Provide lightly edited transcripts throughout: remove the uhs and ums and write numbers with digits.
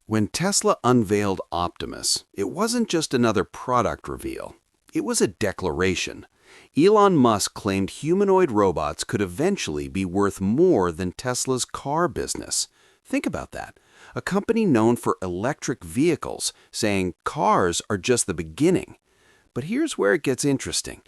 When Tesla unveiled Optimus, it wasn't just another product reveal. It was a declaration. Elon Musk claimed humanoid robots could eventually be worth more than Tesla's car business. Think about that. A company known for electric vehicles saying cars are just the beginning. But here's where it gets interesting.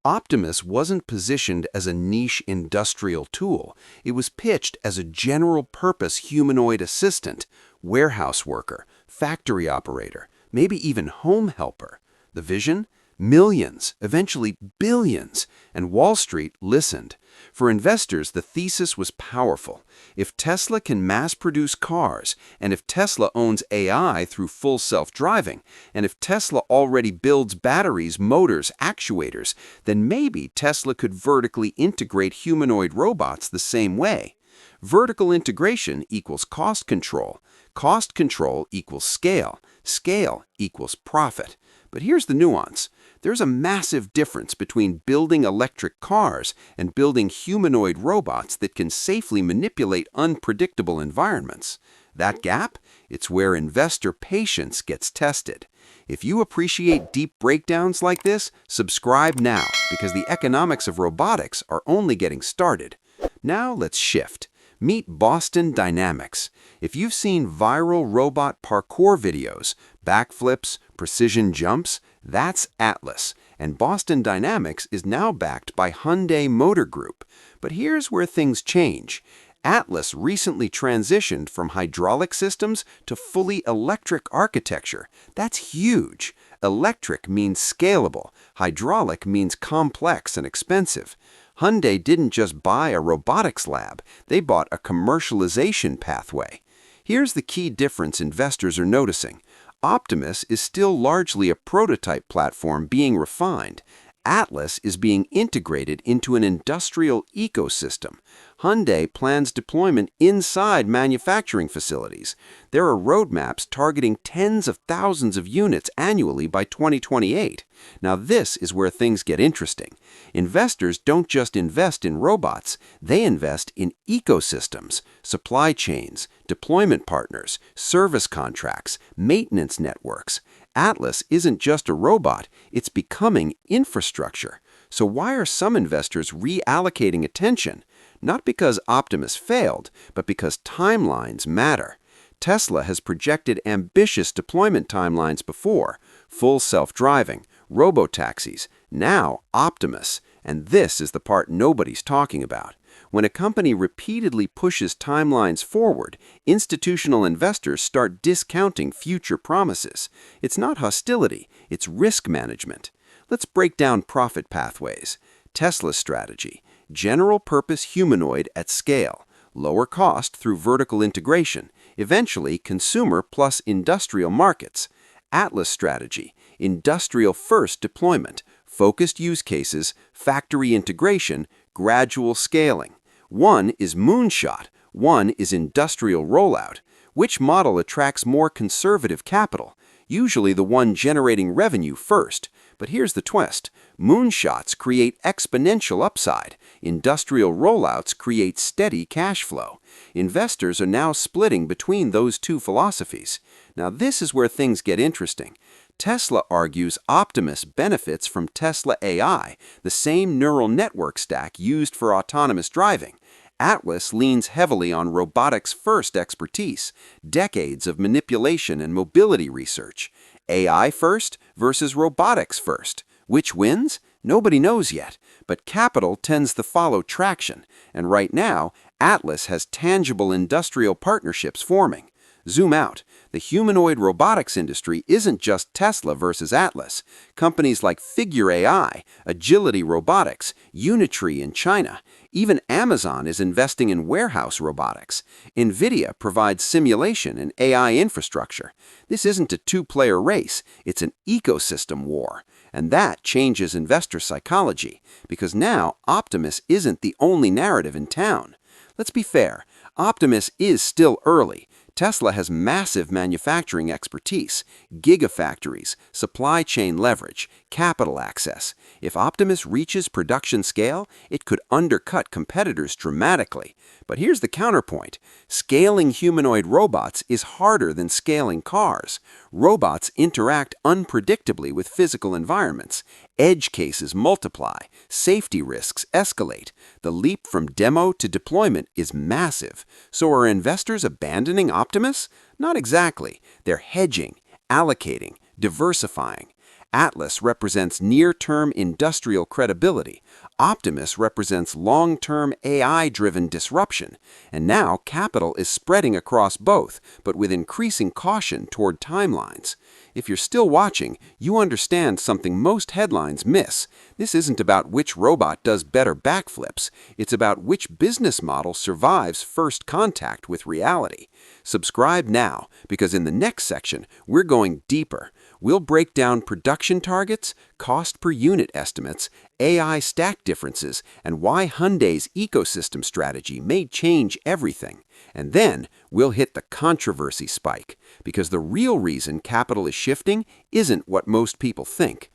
Optimus wasn't positioned as a niche industrial tool. It was pitched as a general-purpose humanoid assistant, warehouse worker, factory operator, maybe even home helper. The vision? Millions, eventually billions, and Wall Street listened. For investors, the thesis was powerful. If Tesla can mass-produce cars, and if Tesla owns AI through full self-driving, and if Tesla already builds batteries, motors, actuators, then maybe Tesla could vertically integrate humanoid robots the same way. Vertical integration equals cost control. Cost control equals scale. Scale equals profit. But here's the nuance. There's a massive difference between building electric cars and building humanoid robots that can safely manipulate unpredictable environments. That gap? It's where investor patience gets tested. If you appreciate deep breakdowns like this, subscribe now, because the economics of robotics are only getting started. Now let's shift. Meet Boston Dynamics. If you've seen viral robot parkour videos, backflips, precision jumps, that's Atlas, and Boston Dynamics is now backed by Hyundai Motor Group. But here's where things change. Atlas recently transitioned from hydraulic systems to fully electric architecture. That's huge. Electric means scalable. Hydraulic means complex and expensive. Hyundai didn't just buy a robotics lab, they bought a commercialization pathway. Here's the key difference investors are noticing. Optimus is still largely a prototype platform being refined. Atlas is being integrated into an industrial ecosystem. Hyundai plans deployment inside manufacturing facilities. There are roadmaps targeting tens of thousands of units annually by 2028. Now this is where things get interesting. Investors don't just invest in robots, they invest in ecosystems, supply chains, deployment partners, service contracts, maintenance networks. Atlas isn't just a robot, it's becoming infrastructure. So why are some investors reallocating attention? Not because Optimus failed, but because timelines matter. Tesla has projected ambitious deployment timelines before: full self-driving, robotaxis, now Optimus. And this is the part nobody's talking about. When a company repeatedly pushes timelines forward, institutional investors start discounting future promises. It's not hostility, it's risk management. Let's break down profit pathways. Tesla's strategy: general-purpose humanoid at scale, lower cost through vertical integration, eventually consumer plus industrial markets. Atlas strategy: industrial-first deployment, focused use cases, factory integration, gradual scaling. One is moonshot, one is industrial rollout. Which model attracts more conservative capital? Usually the one generating revenue first. But here's the twist. Moonshots create exponential upside. Industrial rollouts create steady cash flow. Investors are now splitting between those two philosophies. Now this is where things get interesting. Tesla argues Optimus benefits from Tesla AI, the same neural network stack used for autonomous driving. Atlas leans heavily on robotics-first expertise, decades of manipulation and mobility research. AI first versus robotics first. Which wins? Nobody knows yet, but capital tends to follow traction, and right now, Atlas has tangible industrial partnerships forming. Zoom out. The humanoid robotics industry isn't just Tesla versus Atlas. Companies like Figure AI, Agility Robotics, Unitree in China. Even Amazon is investing in warehouse robotics. NVIDIA provides simulation and AI infrastructure. This isn't a two-player race, it's an ecosystem war. And that changes investor psychology, because now Optimus isn't the only narrative in town. Let's be fair, Optimus is still early. Tesla has massive manufacturing expertise, gigafactories, supply chain leverage, capital access. If Optimus reaches production scale, it could undercut competitors dramatically. But here's the counterpoint. Scaling humanoid robots is harder than scaling cars. Robots interact unpredictably with physical environments. Edge cases multiply. Safety risks escalate. The leap from demo to deployment is massive. So are investors abandoning Optimus? Not exactly. They're hedging, allocating, diversifying. Atlas represents near-term industrial credibility. Optimus represents long-term AI-driven disruption. And now capital is spreading across both, but with increasing caution toward timelines. If you're still watching, you understand something most headlines miss. This isn't about which robot does better backflips. It's about which business model survives first contact with reality. Subscribe now, because in the next section, we're going deeper. We'll break down production targets, cost per unit estimates, AI stack differences, and why Hyundai's ecosystem strategy may change everything. And then we'll hit the controversy spike, because the real reason capital is shifting isn't what most people think.